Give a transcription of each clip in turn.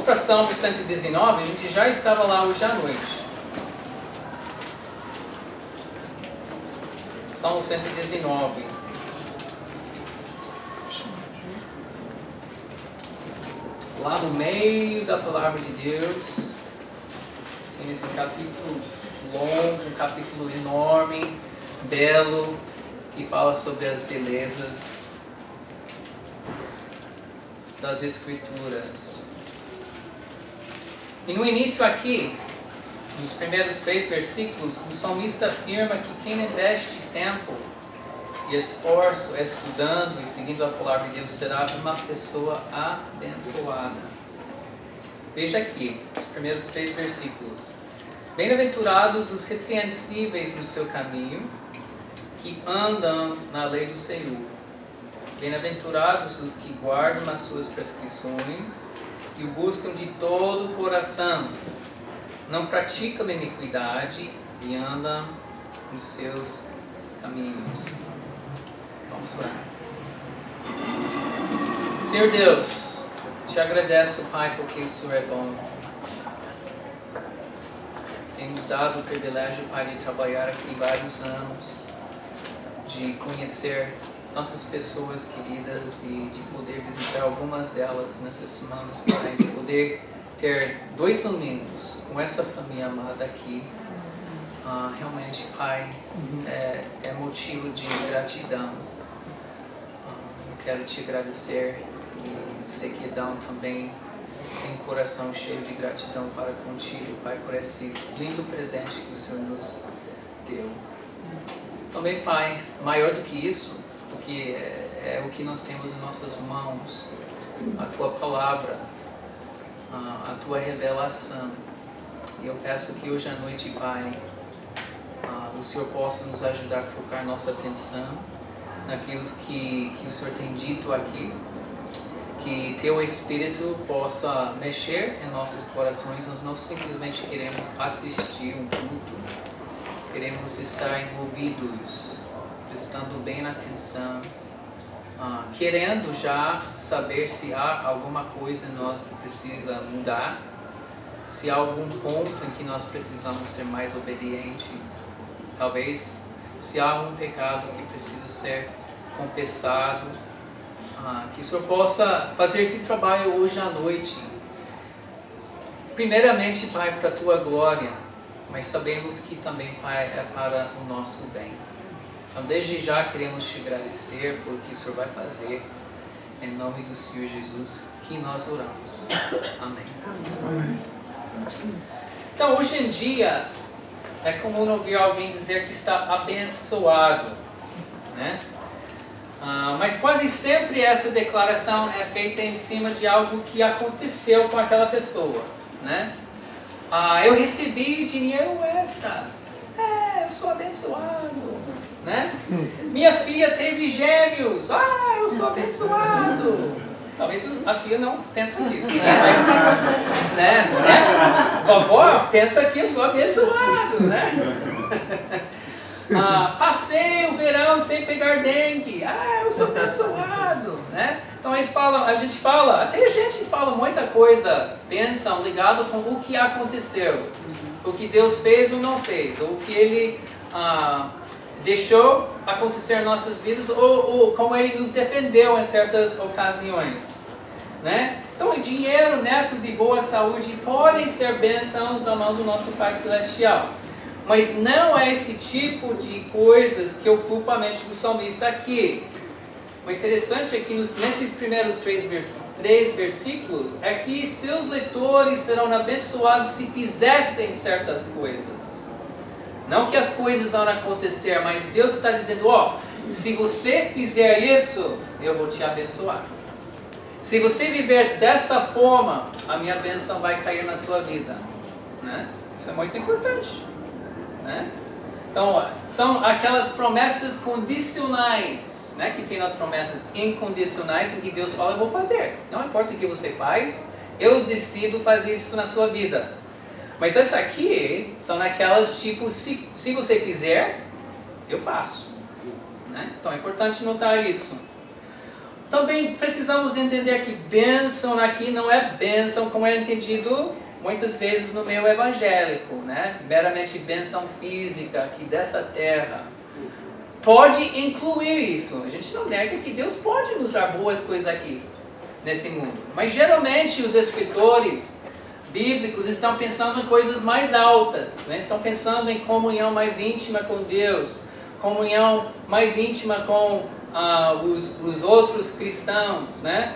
para Salmo 119, a gente já estava lá hoje à noite. Salmo 119. Lá no meio da palavra de Deus, tem esse capítulo longo, um capítulo enorme, belo, que fala sobre as belezas das Escrituras. E no início aqui, nos primeiros 3 versículos, o salmista afirma que quem investe tempo e esforço estudando e seguindo a palavra de Deus será uma pessoa abençoada. Veja aqui, os primeiros 3 versículos. Bem-aventurados os repreensíveis no seu caminho, que andam na lei do Senhor. Bem-aventurados os que guardam as suas prescrições e o buscam de todo o coração. Não praticam iniquidade e andam nos seus caminhos. Vamos orar. Senhor Deus, te agradeço, Pai, porque o Senhor é bom. Tem nos dado o privilégio, Pai, de trabalhar aqui vários anos, de conhecer tantas pessoas queridas e de poder visitar algumas delas nessas semanas, Pai, de poder ter 2 domingos com essa família amada aqui. Realmente, Pai, é motivo de gratidão. Eu quero te agradecer e sei que Dão também tem um coração cheio de gratidão para contigo, Pai, por esse lindo presente que o Senhor nos deu. Também, Pai, maior do que isso, porque é o que nós temos em nossas mãos, a Tua Palavra, a Tua revelação. E eu peço que hoje à noite, Pai, o Senhor possa nos ajudar a focar nossa atenção naquilo que o Senhor tem dito aqui, que Teu Espírito possa mexer em nossos corações. Nós não simplesmente queremos assistir um culto, queremos estar envolvidos, prestando bem atenção, querendo já saber se há alguma coisa em nós que precisa mudar, se há algum ponto em que nós precisamos ser mais obedientes, talvez se há um pecado que precisa ser confessado, que o Senhor possa fazer esse trabalho hoje à noite. Primeiramente, Pai, para a Tua glória, mas sabemos que também, Pai, é para o nosso bem. Então, desde já queremos te agradecer por o que o Senhor vai fazer. Em nome do Senhor Jesus, que nós oramos. Amém. Amém. Então, hoje em dia, é comum ouvir alguém dizer que está abençoado, né? Mas quase sempre essa declaração é feita em cima de algo que aconteceu com aquela pessoa, né? Eu recebi dinheiro extra. Eu sou abençoado, né? Minha filha teve gêmeos. Eu sou abençoado. Talvez a filha não pense nisso, né? Mas, né? Vovó pensa que eu sou abençoado, né? Passei o verão sem pegar dengue. Eu sou abençoado, né? Então a gente fala, até a gente fala muita coisa, bênção, ligado com o que aconteceu, o que Deus fez ou não fez, ou o que Ele deixou acontecer em nossas vidas, ou como Ele nos defendeu em certas ocasiões, né? Então, dinheiro, netos e boa saúde podem ser bênçãos da mão do nosso Pai Celestial. Mas não é esse tipo de coisas que ocupa a mente do salmista aqui. O interessante é que nesses primeiros 3 versículos é que seus leitores serão abençoados se fizessem certas coisas. Não que as coisas vão acontecer, mas Deus está dizendo, se você fizer isso, eu vou te abençoar. Se você viver dessa forma, a minha bênção vai cair na sua vida, né? Isso é muito importante, né? Então, são aquelas promessas condicionais, né? Que tem as promessas incondicionais em que Deus fala, eu vou fazer. Não importa o que você faz, eu decido fazer isso na sua vida. Mas essa aqui são aquelas tipo, se você fizer, eu faço, né? Então é importante notar isso. Também precisamos entender que bênção aqui não é bênção como é entendido muitas vezes no meio evangélico, né? Meramente bênção física aqui dessa terra. Pode incluir isso. A gente não nega que Deus pode nos dar boas coisas aqui nesse mundo. Mas geralmente os escritores bíblicos estão pensando em coisas mais altas, né? Estão pensando em comunhão mais íntima com Deus, comunhão mais íntima com os outros cristãos, né?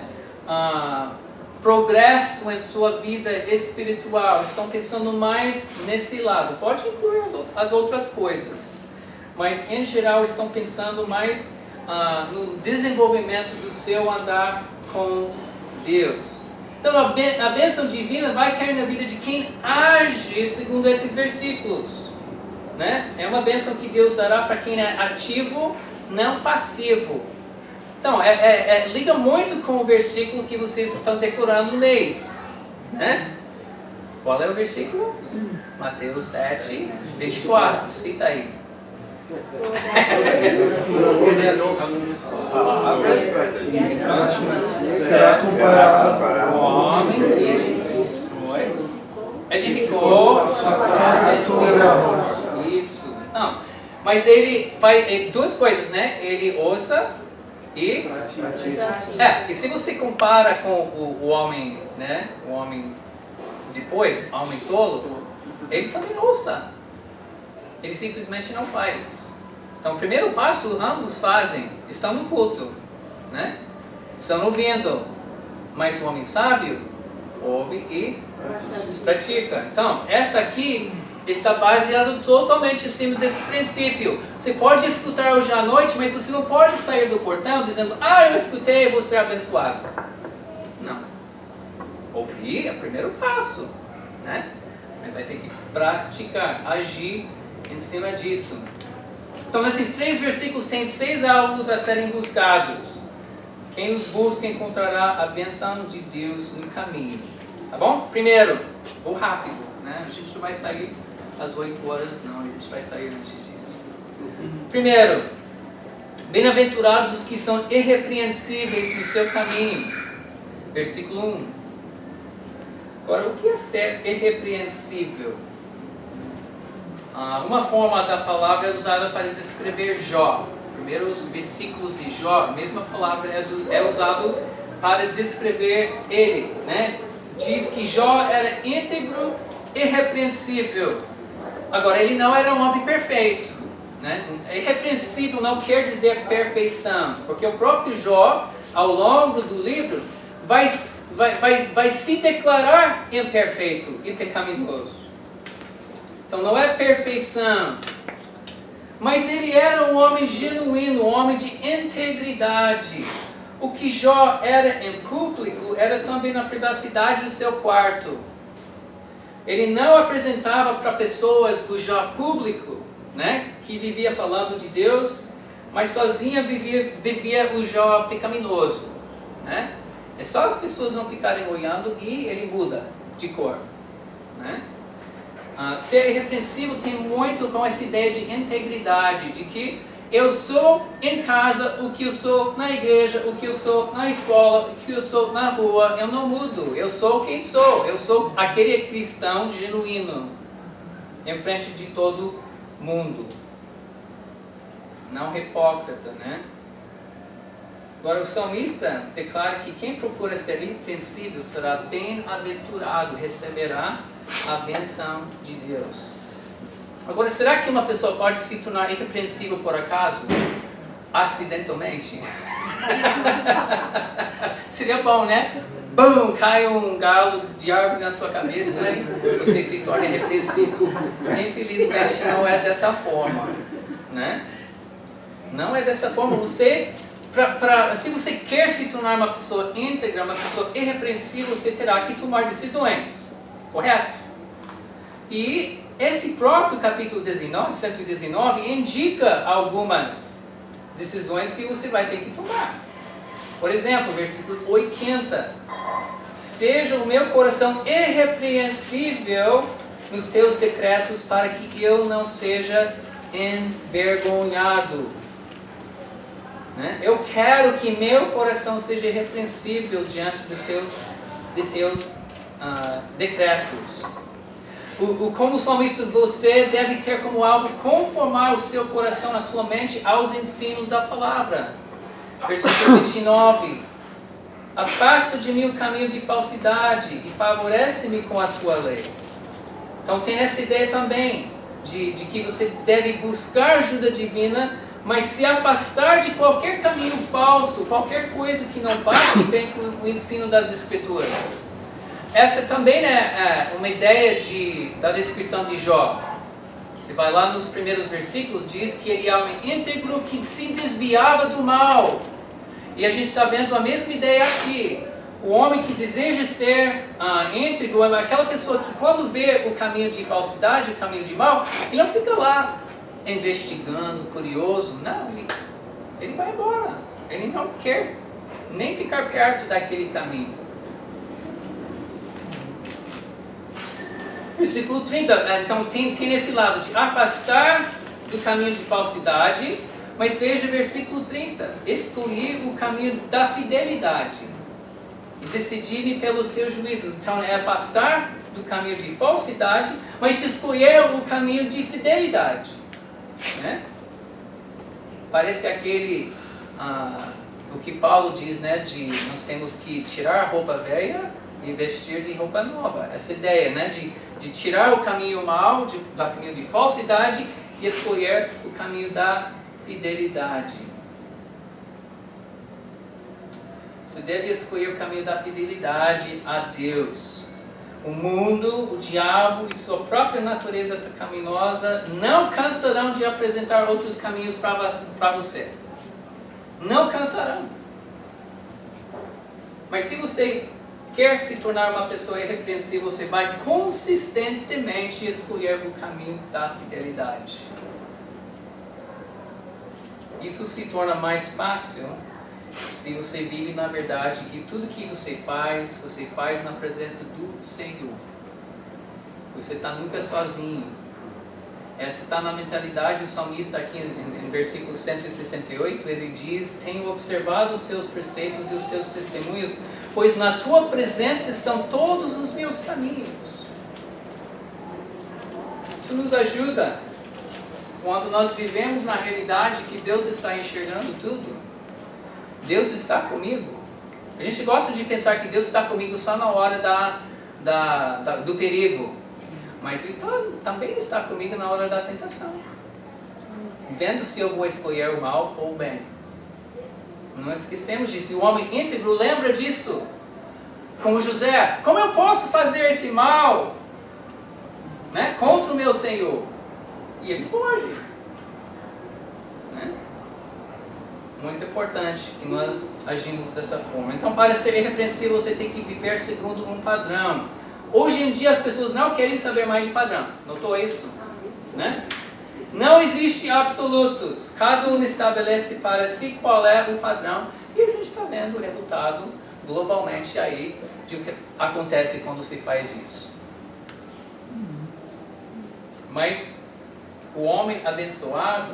Progresso em sua vida espiritual. Estão pensando mais nesse lado. Pode incluir as outras coisas, mas em geral estão pensando mais no desenvolvimento do seu andar com Deus. Então a bênção divina vai cair na vida de quem age segundo esses versículos, né? É uma bênção que Deus dará para quem é ativo, não passivo. Então, liga muito com o versículo que vocês estão decorando no mês, né? Qual é o versículo? Mateus 7, 24, cita aí. Palavras será comparado ao homem que edificou sua casa sobre a rocha. Isso. Não, mas ele faz duas coisas, né? Ele ouça e e se você compara com o homem, né? O homem depois, o homem tolo, ele também ouça. Ele simplesmente não faz. Então, o primeiro passo ambos fazem, estão no culto, né? Estão ouvindo. Mas o homem sábio ouve e pratica. Então, essa aqui está baseada totalmente em cima desse princípio. Você pode escutar hoje à noite, mas você não pode sair do portão dizendo: eu escutei, eu vou ser abençoado. Não. Ouvir é o primeiro passo, né? Mas vai ter que praticar, agir em cima disso. Então, nesses 3 versículos tem 6 alvos a serem buscados. Quem os busca encontrará a bênção de Deus no caminho. Tá bom? Primeiro, vou rápido, né? A gente não vai sair às 8 horas, não. A gente vai sair antes disso. Primeiro, bem-aventurados os que são irrepreensíveis no seu caminho. Versículo 1. Agora, o que é ser irrepreensível? Uma forma da palavra é usada para descrever Jó. Primeiros versículos de Jó, a mesma palavra é usada para descrever ele, né? Diz que Jó era íntegro, irrepreensível. Agora, ele não era um homem perfeito, né? Irrepreensível não quer dizer perfeição, porque o próprio Jó, ao longo do livro, vai se declarar imperfeito e pecaminoso. Então não é perfeição, mas ele era um homem genuíno, um homem de integridade. O que Jó era em público era também na privacidade do seu quarto. Ele não apresentava para pessoas o Jó público, né, que vivia falando de Deus, mas sozinha vivia o Jó pecaminoso, né? É só as pessoas não ficarem olhando e ele muda de cor, né? Ser irrepreensível tem muito com essa ideia de integridade, de que eu sou em casa o que eu sou na igreja, o que eu sou na escola, o que eu sou na rua, eu não mudo, eu sou quem sou, eu sou aquele cristão genuíno, em frente de todo mundo, não hipócrita, né? Agora o salmista declara que quem procura ser irrepreensível será bem-aventurado, receberá a bênção de Deus. Agora, será que uma pessoa pode se tornar irrepreensível por acaso? Acidentalmente? Seria bom, né? Bum! Cai um galo de árvore na sua cabeça e você se torna irrepreensível. Infelizmente não é dessa forma, né? Não é dessa forma. Se você quer se tornar uma pessoa íntegra, uma pessoa irrepreensível, você terá que tomar decisões. Correto? E esse próprio capítulo 119 indica algumas decisões que você vai ter que tomar. Por exemplo, versículo 80. Seja o meu coração irrepreensível nos teus decretos, para que eu não seja envergonhado. Né? Eu quero que meu coração seja irrepreensível diante de teus decretos. Como salmista, você deve ter como alvo conformar o seu coração, a sua mente, aos ensinos da palavra. Versículo 29. Afasta de mim o caminho de falsidade e favorece-me com a tua lei. Então tem essa ideia também de que você deve buscar ajuda divina, mas se afastar de qualquer caminho falso, qualquer coisa que não bate bem com o ensino das Escrituras. Essa também é uma ideia da descrição de Jó. Você vai lá nos primeiros versículos, diz que ele é um íntegro que se desviava do mal. E a gente está vendo a mesma ideia aqui. O homem que deseja ser íntegro é aquela pessoa que quando vê o caminho de falsidade, o caminho de mal, ele não fica lá investigando, curioso. Não, ele vai embora. Ele não quer nem ficar perto daquele caminho. Versículo 30, então tem esse lado de afastar do caminho de falsidade, mas veja versículo 30, excluir o caminho da fidelidade e decidir-me pelos teus juízos. Então é afastar do caminho de falsidade, mas excluir o caminho de fidelidade. Né? Parece aquele, o que Paulo diz, né, de nós temos que tirar a roupa velha e vestir de roupa nova. Essa ideia, né, de tirar o caminho mau, do caminho de falsidade e escolher o caminho da fidelidade. Você deve escolher o caminho da fidelidade a Deus. O mundo, o diabo e sua própria natureza pecaminosa não cansarão de apresentar outros caminhos para você. Não cansarão. Mas se você quer se tornar uma pessoa irrepreensível, você vai consistentemente escolher o caminho da fidelidade. Isso se torna mais fácil se você vive na verdade que tudo que você faz na presença do Senhor. Você está nunca sozinho. Essa está na mentalidade, o salmista aqui em versículo 168, ele diz: tenho observado os teus preceitos e os teus testemunhos, pois na tua presença estão todos os meus caminhos. Isso nos ajuda quando nós vivemos na realidade que Deus está enxergando tudo. Deus está comigo. A gente gosta de pensar que Deus está comigo só na hora do perigo. Mas Ele também está comigo na hora da tentação. Vendo se eu vou escolher o mal ou o bem. Não esquecemos disso. E o homem íntegro lembra disso. Como José. Como eu posso fazer esse mal, né, contra o meu Senhor? E ele foge. Né? Muito importante que nós agimos dessa forma. Então, para ser irrepreensível, você tem que viver segundo um padrão. Hoje em dia as pessoas não querem saber mais de padrão. Notou isso? Né? Não existe absolutos. Cada um estabelece para si qual é o padrão. E a gente está vendo o resultado globalmente aí de o que acontece quando se faz isso. Mas o homem abençoado,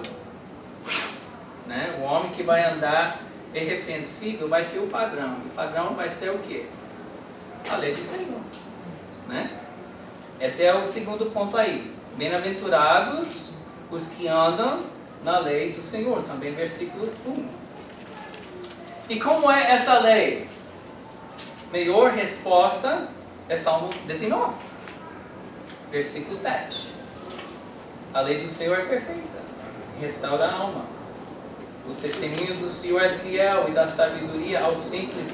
né, o homem que vai andar irrepreensível, vai ter o padrão. O padrão vai ser o quê? A lei do Senhor. Né? Esse é o segundo ponto aí. Bem-aventurados os que andam na lei do Senhor. Também versículo 1. E como é essa lei? Melhor resposta é Salmo 19. Versículo 7. A lei do Senhor é perfeita. Restaura a alma. O testemunho do Senhor é fiel e dá sabedoria aos simples.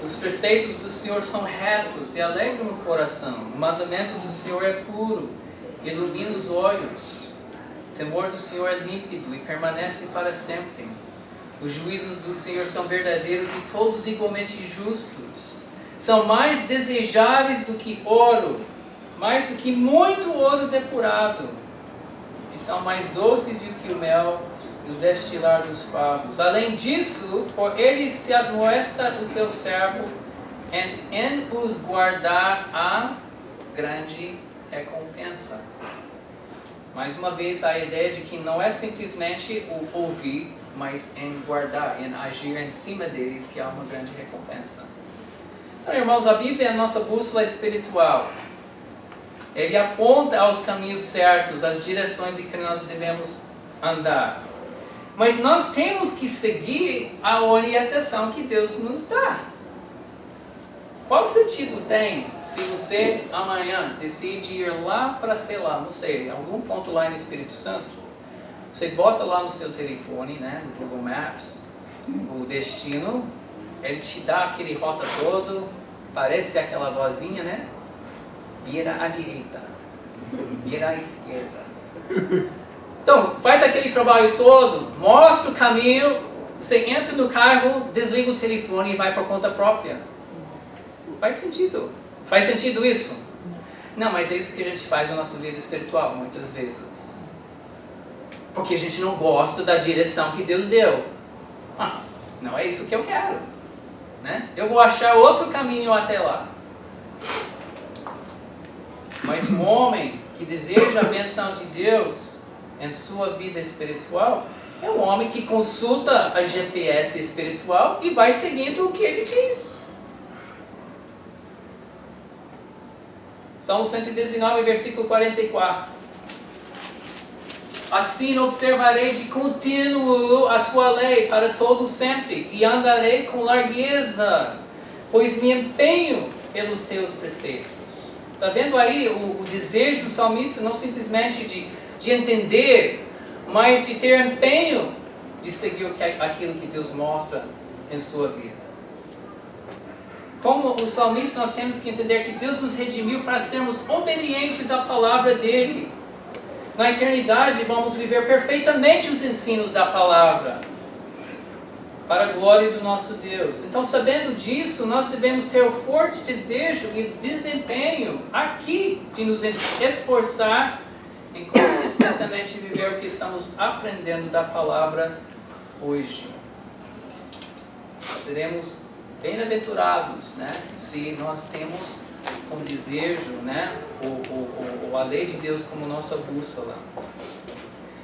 Os preceitos do Senhor são retos e alegram o coração. O mandamento do Senhor é puro, ilumina os olhos. O temor do Senhor é límpido e permanece para sempre. Os juízos do Senhor são verdadeiros e todos igualmente justos. São mais desejáveis do que ouro, mais do que muito ouro depurado. E são mais doces do que o mel e o destilar dos favos. Além disso, por ele se admoesta o teu servo em os guardar a grande recompensa. Mais uma vez, a ideia de que não é simplesmente o ouvir, mas em guardar, em agir em cima deles, que há uma grande recompensa. Então, irmãos, a Bíblia é a nossa bússola espiritual. Ele aponta aos caminhos certos, as direções em que nós devemos andar. Mas nós temos que seguir a orientação que Deus nos dá. Qual sentido tem se você amanhã decide ir lá para, sei lá, não sei, algum ponto lá no Espírito Santo? Você bota lá no seu telefone, né, no Google Maps, o destino, ele te dá aquele rota todo, parece aquela vozinha, né? Vira à direita, vira à esquerda. Então, faz aquele trabalho todo, mostra o caminho, você entra no carro, desliga o telefone e vai por conta própria. Faz sentido. Faz sentido isso? Não, mas é isso que a gente faz na nossa vida espiritual, muitas vezes. Porque a gente não gosta da direção que Deus deu. Não é isso que eu quero. Né? Eu vou achar outro caminho até lá. Mas um homem que deseja a bênção de Deus em sua vida espiritual é um homem que consulta a GPS espiritual e vai seguindo o que ele diz. Salmo 119, versículo 44. Assim observarei de contínuo a tua lei para todo sempre, e andarei com largueza, pois me empenho pelos teus preceitos. Está vendo aí o desejo do salmista não simplesmente de entender, mas de ter empenho de seguir aquilo que Deus mostra em sua vida. Como o salmista, nós temos que entender que Deus nos redimiu para sermos obedientes à palavra dele. Na eternidade vamos viver perfeitamente os ensinos da palavra, para a glória do nosso Deus. Então, sabendo disso, nós devemos ter o forte desejo e desempenho aqui de nos esforçar em consistentemente viver o que estamos aprendendo da palavra hoje. Seremos bem-aventurados, né, se nós temos um desejo, né, a lei de Deus como nossa bússola.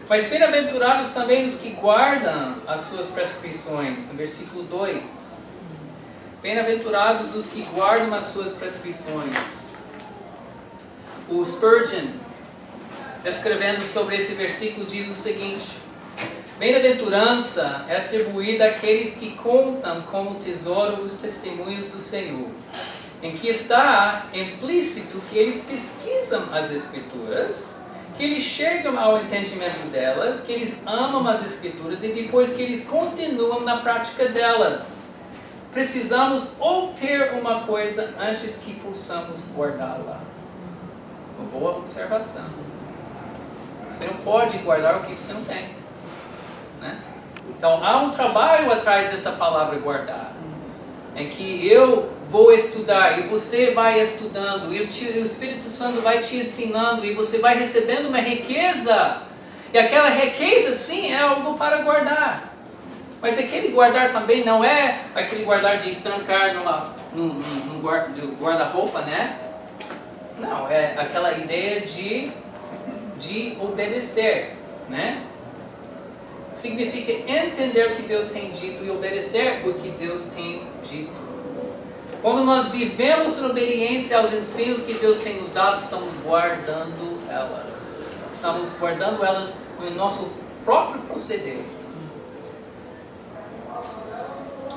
Mas bem-aventurados também os que guardam as suas prescrições, no versículo 2. Bem-aventurados os que guardam as suas prescrições. O Spurgeon, escrevendo sobre esse versículo, diz o seguinte: bem-aventurança é atribuída àqueles que contam como tesouro os testemunhos do Senhor, em que está implícito que eles pesquisam as Escrituras, que eles chegam ao entendimento delas, que eles amam as Escrituras e depois que eles continuam na prática delas. Precisamos obter uma coisa antes que possamos guardá-la. Uma boa observação. Você não pode guardar o que você não tem. Né? Então há um trabalho atrás dessa palavra guardar, em que eu vou estudar e você vai estudando e o Espírito Santo vai te ensinando e você vai recebendo uma riqueza, e aquela riqueza sim é algo para guardar. Mas aquele guardar também não é aquele guardar de trancar num guarda-roupa, né? Não, é aquela ideia de obedecer, né? Significa entender o que Deus tem dito e obedecer o que Deus tem dito. Quando nós vivemos em obediência aos ensinos que Deus tem nos dado, estamos guardando elas. Estamos guardando elas no nosso próprio proceder.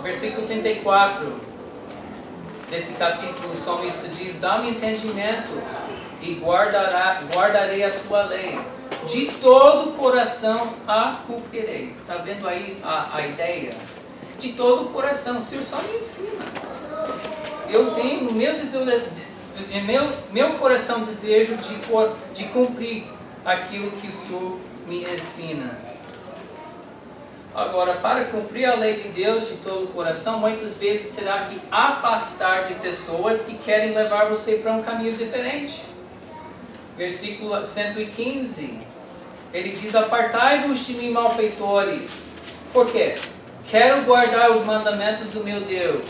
Versículo 34 desse capítulo, o salmista diz: dá-me entendimento e guardarei a tua lei. De todo o coração a cumprirei. Está vendo aí a ideia? De todo o coração. O Senhor só me ensina. Eu tenho no meu coração desejo de cumprir aquilo que o Senhor me ensina. Agora, para cumprir a lei de Deus de todo o coração, muitas vezes terá que afastar de pessoas que querem levar você para um caminho diferente. Versículo 115, ele diz: apartai-vos de mim, malfeitores. Por quê? Quero guardar os mandamentos do meu Deus.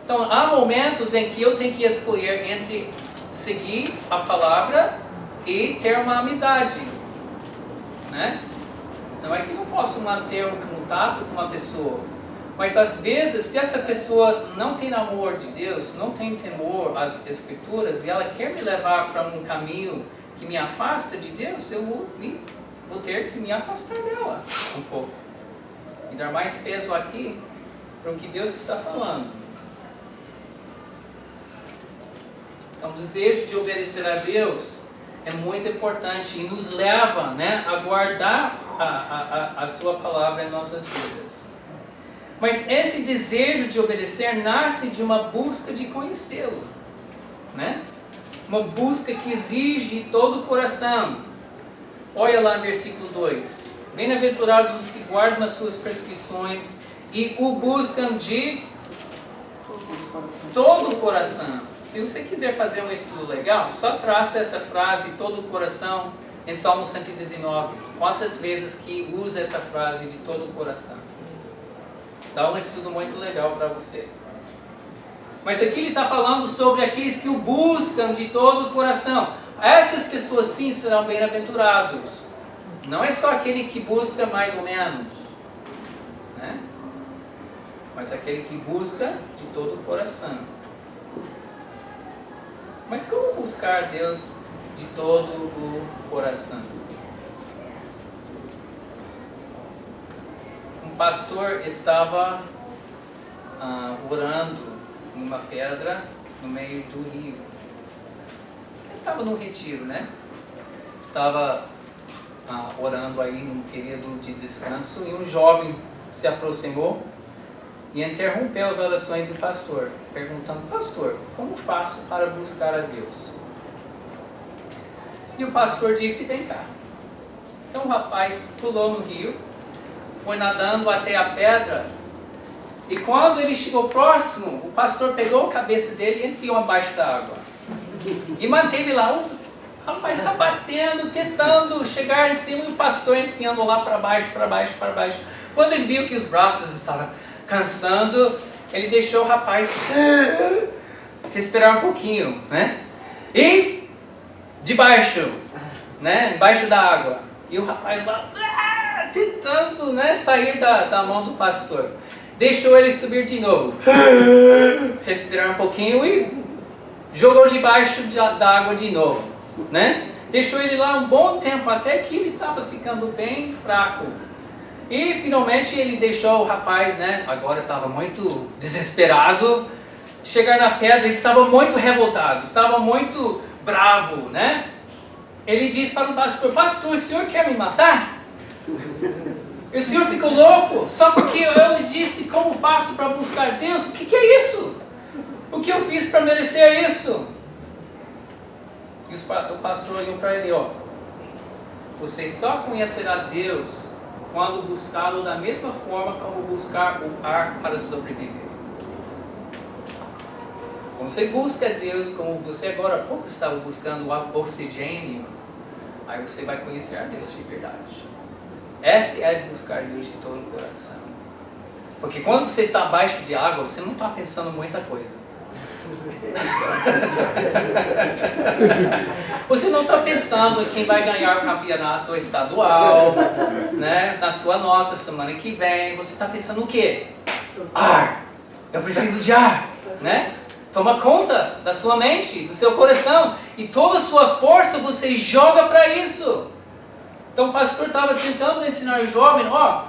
Então, há momentos em que eu tenho que escolher entre seguir a palavra e ter uma amizade, né? Não é que não posso manter um contato com uma pessoa. Mas às vezes, se essa pessoa não tem amor de Deus, não tem temor às Escrituras, e ela quer me levar para um caminho que me afasta de Deus, eu vou ter que me afastar dela um pouco. E dar mais peso aqui para o que Deus está falando. Então, o desejo de obedecer a Deus é muito importante e nos leva, né, a guardar a sua palavra em nossas vidas. Mas esse desejo de obedecer nasce de uma busca de conhecê-lo, né? Uma busca que exige todo o coração. Olha lá no versículo 2. Bem-aventurados os que guardam as suas prescrições e o buscam de todo o coração. Se você quiser fazer um estudo legal, só traça essa frase, todo o coração, em Salmo 119. Quantas vezes que usa essa frase de todo o coração? Dá um estudo muito legal para você. Mas aqui ele está falando sobre aqueles que o buscam de todo o coração. Essas pessoas sim serão bem-aventurados. Não é só aquele que busca mais ou menos, né? Mas aquele que busca de todo o coração. Mas como buscar Deus de todo o coração? Um pastor estava orando numa pedra no meio do rio. Ele estava no retiro, né? Estava orando aí num período de descanso e um jovem se aproximou e interrompeu as orações do pastor, perguntando: pastor, como faço para buscar a Deus? E o pastor disse: vem cá. Então o rapaz pulou no rio, foi nadando até a pedra, e quando ele chegou próximo, o pastor pegou a cabeça dele e enfiou abaixo da água. E manteve lá. O rapaz está batendo, tentando chegar em cima, e o pastor enfiando lá para baixo, para baixo, para baixo. Quando ele viu que os braços estavam cansando, ele deixou o rapaz respirar um pouquinho, né? E debaixo, né? Embaixo da água. E o rapaz lá tentando, né, sair da mão do pastor. Deixou ele subir de novo, respirar um pouquinho e jogou debaixo da água de novo, né? Deixou ele lá um bom tempo até que ele estava ficando bem fraco. E finalmente ele deixou o rapaz, né? Agora estava muito desesperado. Chegar na pedra, ele estava muito revoltado, estava muito bravo, né? Ele disse para o pastor: pastor, o senhor quer me matar? E o senhor ficou louco só porque eu lhe disse como faço para buscar Deus? O que é isso? O que eu fiz para merecer isso? E o pastor olhou para ele: ó, você só conhecerá Deus quando buscá-lo da mesma forma como buscar o ar para sobreviver. Quando você busca Deus como você agora há pouco estava buscando o oxigênio, aí você vai conhecer a Deus de verdade. Essa é buscar Deus de todo o coração. Porque quando você está abaixo de água, você não está pensando muita coisa. Você não está pensando em quem vai ganhar o campeonato estadual, né, na sua nota semana que vem. Você está pensando o quê? Ar. Eu preciso de ar, né? Toma conta da sua mente, do seu coração, e toda a sua força você joga para isso. Então o pastor estava tentando ensinar o jovem: ó,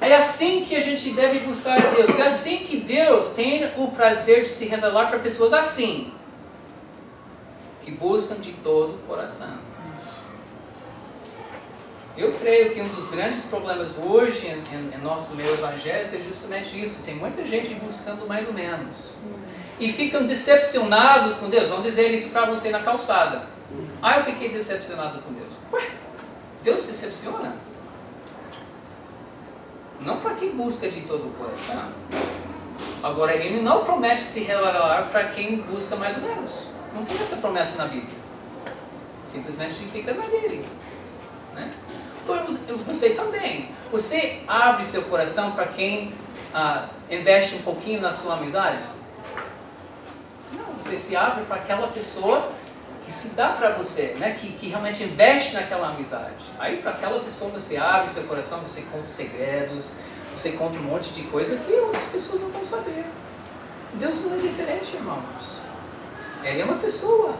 é assim que a gente deve buscar a Deus. É assim que Deus tem o prazer de se revelar para pessoas assim, que buscam de todo o coração. Eu creio que um dos grandes problemas hoje em nosso meio evangélico é justamente isso. Tem muita gente buscando mais ou menos. E ficam decepcionados com Deus. Vão dizer isso para você na calçada: ah, eu fiquei decepcionado com Deus. Ué, Deus decepciona? Não para quem busca de todo o coração. Agora, Ele não promete se revelar para quem busca mais ou menos. Não tem essa promessa na Bíblia. Simplesmente fica na dele, né? Você também. Você abre seu coração para quem investe um pouquinho na sua amizade? Não, você se abre para aquela pessoa que se dá para você, né? Que realmente investe naquela amizade. Aí para aquela pessoa você abre seu coração, você conta segredos, você conta um monte de coisa que outras pessoas não vão saber. Deus não é diferente, irmãos. Ele é uma pessoa.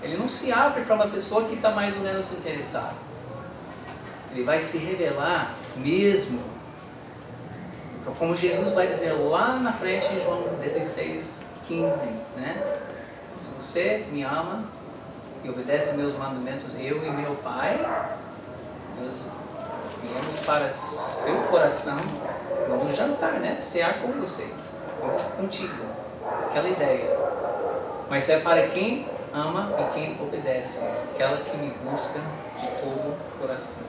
Ele não se abre para uma pessoa que está mais ou menos interessada. Ele vai se revelar mesmo. Como Jesus vai dizer lá na frente em João 16:15, né? Se você me ama e obedece meus mandamentos, eu e meu Pai, nós viemos para seu coração, vamos jantar, né? Cear com você, contigo. Aquela ideia. Mas é para quem ama e quem obedece, aquela que me busca de todo o coração.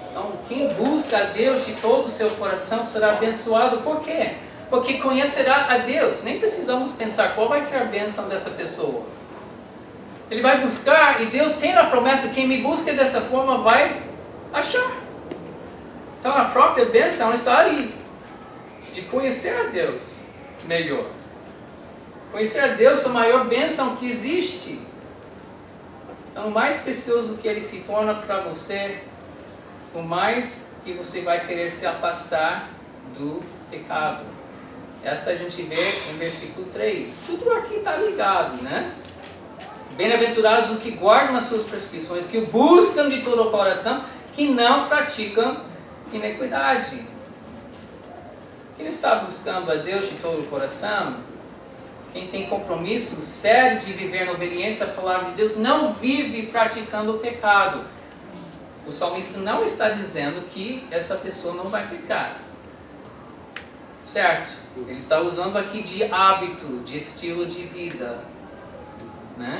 Então, quem busca a Deus de todo o seu coração será abençoado. Por quê? Porque conhecerá a Deus. Nem precisamos pensar qual vai ser a bênção dessa pessoa. Ele vai buscar e Deus tem a promessa, quem me busca dessa forma vai achar. Então a própria bênção está aí, de conhecer a Deus melhor. Conhecer a Deus é a maior bênção que existe. Então o mais precioso que Ele se torna para você, o mais que você vai querer se afastar do pecado. Essa a gente vê em versículo 3. Tudo aqui está ligado, né? Bem-aventurados os que guardam as suas prescrições, que o buscam de todo o coração, que não praticam iniquidade. Quem está buscando a Deus de todo o coração, quem tem compromisso sério de viver na obediência à palavra de Deus, não vive praticando o pecado. O salmista não está dizendo que essa pessoa não vai pecar. Certo? Ele está usando aqui de hábito, de estilo de vida. Né?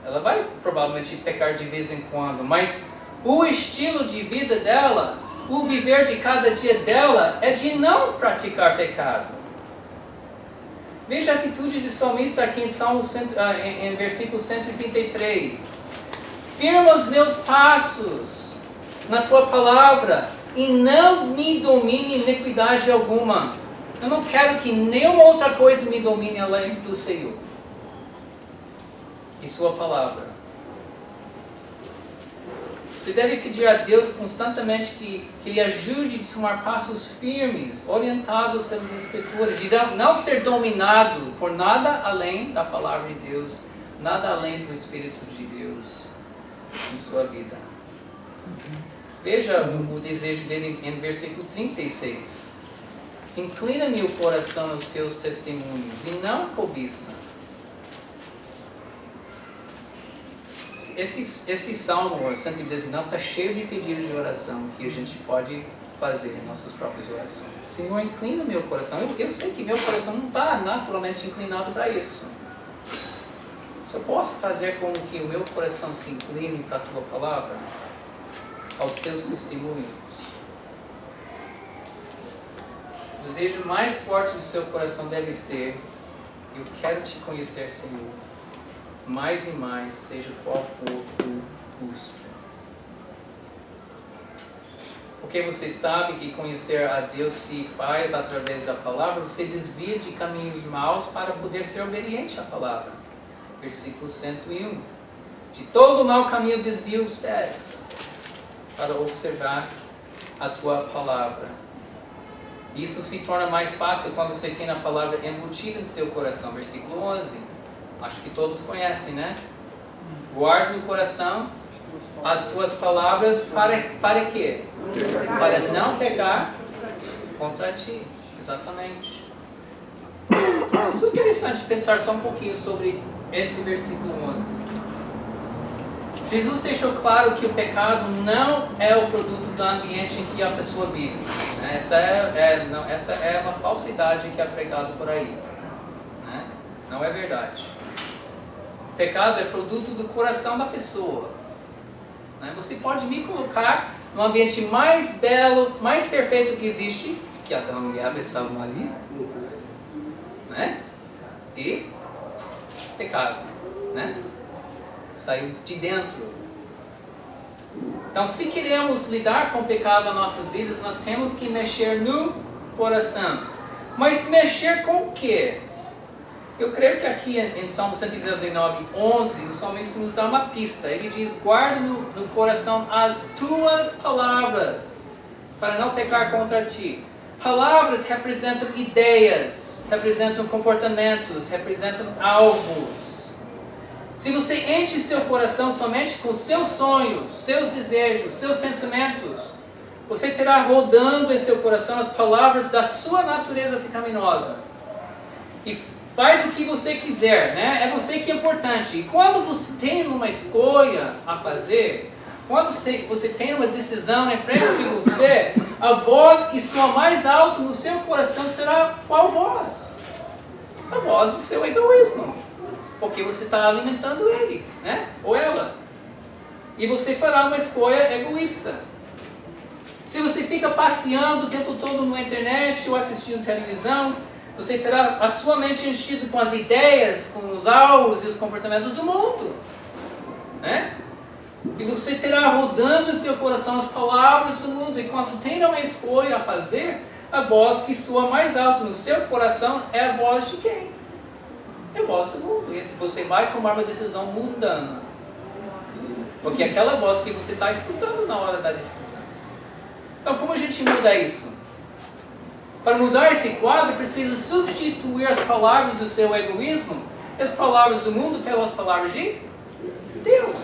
Ela vai provavelmente pecar de vez em quando, mas o estilo de vida dela, o viver de cada dia dela, é de não praticar pecado. Veja a atitude de salmista aqui em versículo 133. Firma os meus passos na tua palavra e não me domine iniquidade alguma. Eu não quero que nenhuma outra coisa me domine além do Senhor e sua palavra. Você deve pedir a Deus constantemente que Ele ajude a tomar passos firmes, orientados pelas Escrituras, de não ser dominado por nada além da palavra de Deus, nada além do Espírito de Deus em sua vida. Veja o desejo dele em versículo 36. Inclina-me o coração aos teus testemunhos e não cobiça. Esse Salmo 119 está cheio de pedidos de oração que a gente pode fazer em nossas próprias orações. Senhor, inclina meu coração. Eu sei que meu coração não está naturalmente inclinado para isso. Se eu posso fazer com que o meu coração se incline para a tua palavra, aos teus testemunhos. O desejo mais forte do seu coração deve ser: eu quero te conhecer, Senhor, mais e mais, seja qual for o custo. Porque você sabe que conhecer a Deus se faz através da palavra, você desvia de caminhos maus para poder ser obediente à palavra. Versículo 101. De todo mau caminho desvia os pés, para observar a tua palavra. Isso se torna mais fácil quando você tem a palavra embutida em seu coração. Versículo 11. Acho que todos conhecem, né? Guarda no coração as tuas palavras para quê? Para não pecar contra ti. Exatamente. Isso é interessante pensar só um pouquinho sobre esse versículo 11. Jesus deixou claro que o pecado não é o produto do ambiente em que a pessoa vive. Essa é uma falsidade que é pregado por aí. Né? Não é verdade. O pecado é produto do coração da pessoa. Né? Você pode me colocar no ambiente mais belo, mais perfeito que existe, que Adão e Eva estavam ali, né? E pecado, né? Saiu de dentro. Então, se queremos lidar com o pecado nas nossas vidas, nós temos que mexer no coração. Mas mexer com o quê? Eu creio que aqui em Salmo 119, 11, o salmista nos dá uma pista. Ele diz: guarda no coração as tuas palavras, para não pecar contra ti. Palavras representam ideias, representam comportamentos, representam alvos. Se você enche seu coração somente com seus sonhos, seus desejos, seus pensamentos, você terá rodando em seu coração as palavras da sua natureza pecaminosa. E faz o que você quiser, né? É você que é importante. E quando você tem uma escolha a fazer, quando você tem uma decisão em frente de você, a voz que soa mais alto no seu coração será qual voz? A voz do seu egoísmo. Porque você está alimentando ele, né? Ou ela. E você fará uma escolha egoísta. Se você fica passeando o tempo todo na internet ou assistindo televisão, você terá a sua mente enchida com as ideias, com os alvos e os comportamentos do mundo, né? E você terá rodando em seu coração as palavras do mundo. E quando tem uma escolha a fazer, a voz que soa mais alto no seu coração é a voz de quem? É a voz do mundo. E você vai tomar uma decisão mundana. Porque é aquela voz que você está escutando na hora da decisão. Então, como a gente muda isso? Para mudar esse quadro, precisa substituir as palavras do seu egoísmo, as palavras do mundo, pelas palavras de Deus.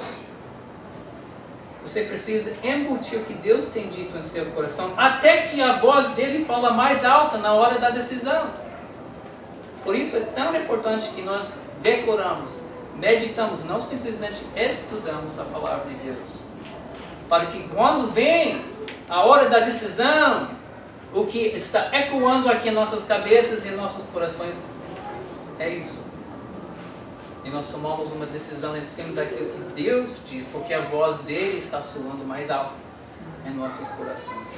Você precisa embutir o que Deus tem dito em seu coração, até que a voz dele fala mais alta na hora da decisão. Por isso é tão importante que nós decoramos, meditamos, não simplesmente estudamos a palavra de Deus. Para que quando vem a hora da decisão, o que está ecoando aqui em nossas cabeças e em nossos corações é isso. E nós tomamos uma decisão em cima daquilo que Deus diz, porque a voz dele está soando mais alto em nossos corações.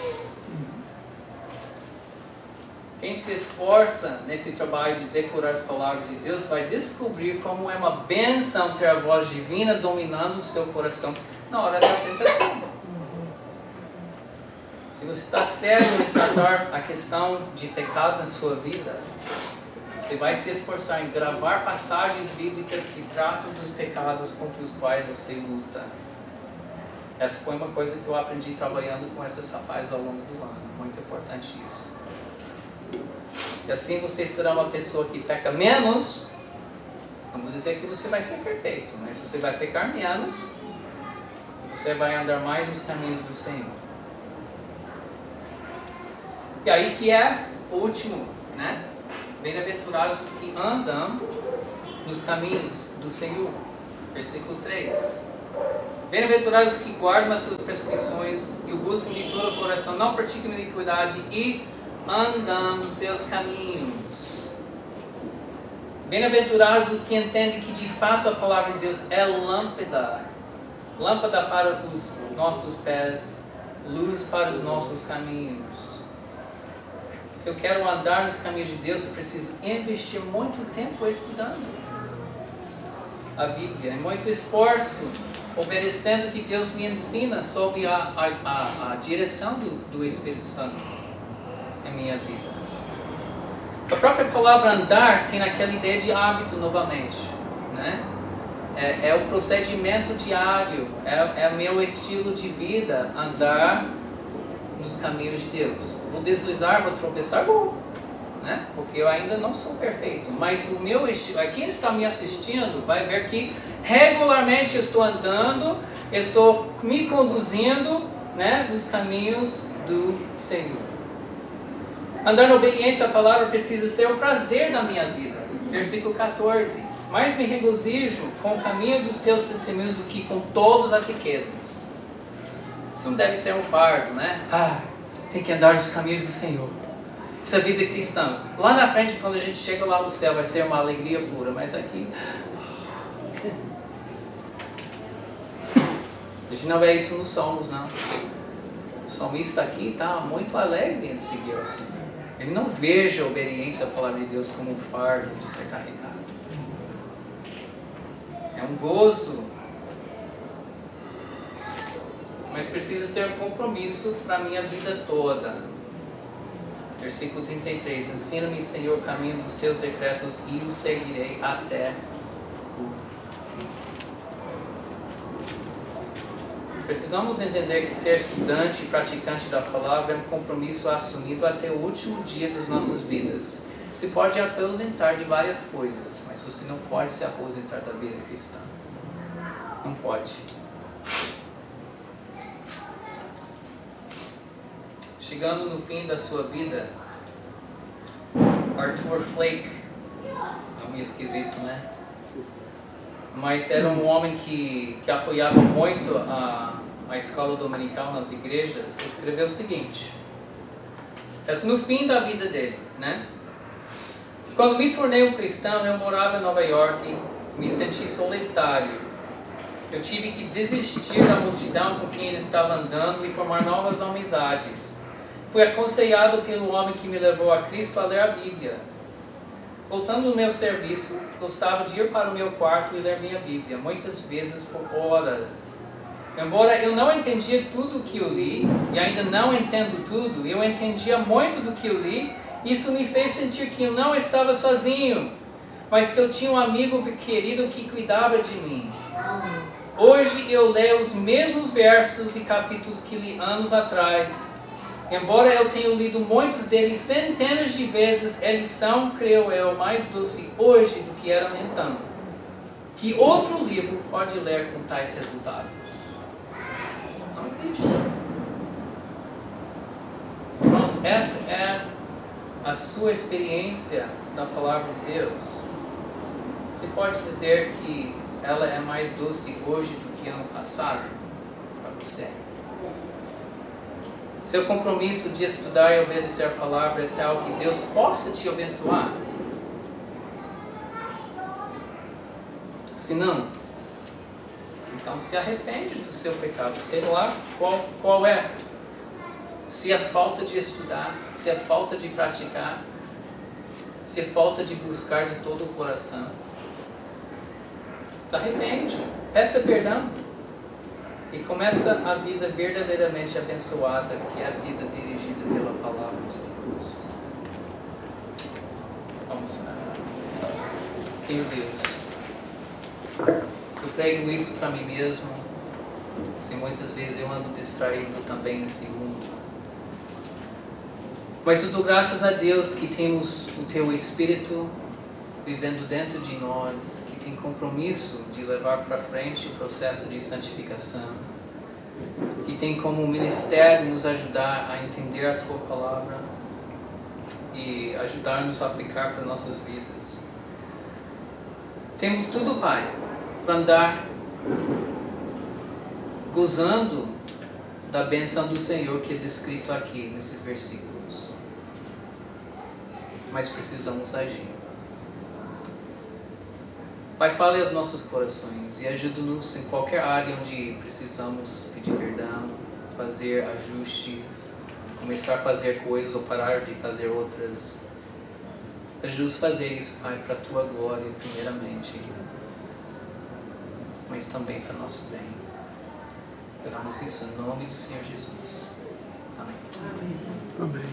Quem se esforça nesse trabalho de decorar as palavras de Deus vai descobrir como é uma bênção ter a voz divina dominando o seu coração na hora da tentação. Se você está sério em tratar a questão de pecado na sua vida, você vai se esforçar em gravar passagens bíblicas que tratam dos pecados contra os quais você luta. Essa foi uma coisa que eu aprendi trabalhando com esses rapazes ao longo do ano. Muito importante isso. E assim você será uma pessoa que peca menos. Não vou dizer que você vai ser perfeito, mas você vai pecar menos. E você vai andar mais nos caminhos do Senhor. E aí que é o último, né? Bem-aventurados os que andam nos caminhos do Senhor. Versículo 3. Bem-aventurados os que guardam as suas prescrições e o buscam de todo o coração, não praticam iniquidade e andam nos seus caminhos. Bem-aventurados os que entendem que de fato a palavra de Deus é lâmpada. Lâmpada para os nossos pés, luz para os nossos caminhos. Se eu quero andar nos caminhos de Deus, eu preciso investir muito tempo estudando a Bíblia, muito esforço, obedecendo o que Deus me ensina sobre a direção do Espírito Santo em minha vida. A própria palavra andar tem aquela ideia de hábito novamente, né? É o procedimento diário, é o meu estilo de vida, andar nos caminhos de Deus. Vou deslizar, vou tropeçar, né? Porque eu ainda não sou perfeito, mas o meu estilo, quem está me assistindo vai ver que regularmente eu estou andando, estou me conduzindo, né, nos caminhos do Senhor. Andar na obediência à palavra precisa ser o prazer da minha vida. Versículo 14. Mais me regozijo com o caminho dos teus testemunhos do que com todas as riquezas. Isso não deve ser um fardo, né? Tem que andar nos caminhos do Senhor. Essa vida cristã. Lá na frente, quando a gente chega lá no céu, vai ser uma alegria pura. Mas aqui... a gente não vê isso nos Salmos, não. O salmista aqui está muito alegre em seguir o Senhor. Ele não veja a obediência à palavra de Deus como um fardo de ser carregado. É um gozo. Mas precisa ser um compromisso para a minha vida toda. versículo 33. Ensina-me, Senhor, o caminho dos teus decretos e o seguirei até o fim. Precisamos entender que ser estudante e praticante da palavra é um compromisso assumido até o último dia das nossas vidas. Você pode aposentar de várias coisas, mas você não pode se aposentar da vida cristã. Não pode. Chegando no fim da sua vida, Arthur Flake, nome esquisito, né? Mas era um homem que apoiava muito a escola dominical nas igrejas. Escreveu o seguinte: no fim da vida dele, né? Quando me tornei um cristão, eu morava em Nova York, me senti solitário. Eu tive que desistir da multidão com quem ele estava andando e formar novas amizades. Fui aconselhado pelo homem que me levou a Cristo a ler a Bíblia. Voltando do meu serviço, gostava de ir para o meu quarto e ler minha Bíblia, muitas vezes por horas. Embora eu não entendia tudo o que eu li, e ainda não entendo tudo, eu entendia muito do que eu li. Isso me fez sentir que eu não estava sozinho, mas que eu tinha um amigo querido que cuidava de mim. Hoje eu leio os mesmos versos e capítulos que li anos atrás. Embora eu tenha lido muitos deles centenas de vezes, eles são, creio eu, mais doces hoje do que eram então. Que outro livro pode ler com tais resultados? Não existe. Irmãos, essa é a sua experiência na palavra de Deus. Você pode dizer que ela é mais doce hoje do que ano passado para você? Seu compromisso de estudar e obedecer a palavra é tal que Deus possa te abençoar? Se não, então se arrepende do seu pecado. Sei lá qual é. Se é falta de estudar, se é falta de praticar, se é falta de buscar de todo o coração. Se arrepende, peça perdão. E começa a vida verdadeiramente abençoada, que é a vida dirigida pela palavra de Deus. Vamos orar. Senhor Deus, eu prego isso para mim mesmo, se muitas vezes eu ando distraído também nesse mundo. Mas eu dou graças a Deus que temos o Teu Espírito vivendo dentro de nós, que tem compromisso de levar para frente o processo de santificação, que tem como ministério nos ajudar a entender a Tua Palavra e ajudar-nos a aplicar para nossas vidas. Temos tudo, Pai, para andar gozando da bênção do Senhor que é descrito aqui nesses versículos. Mas precisamos agir. Pai, fale aos nossos corações e ajude-nos em qualquer área onde precisamos pedir perdão, fazer ajustes, começar a fazer coisas ou parar de fazer outras. Ajude-nos a fazer isso, Pai, para a Tua glória, primeiramente, mas também para nosso bem. Oramos isso em nome do Senhor Jesus. Amém. Amém.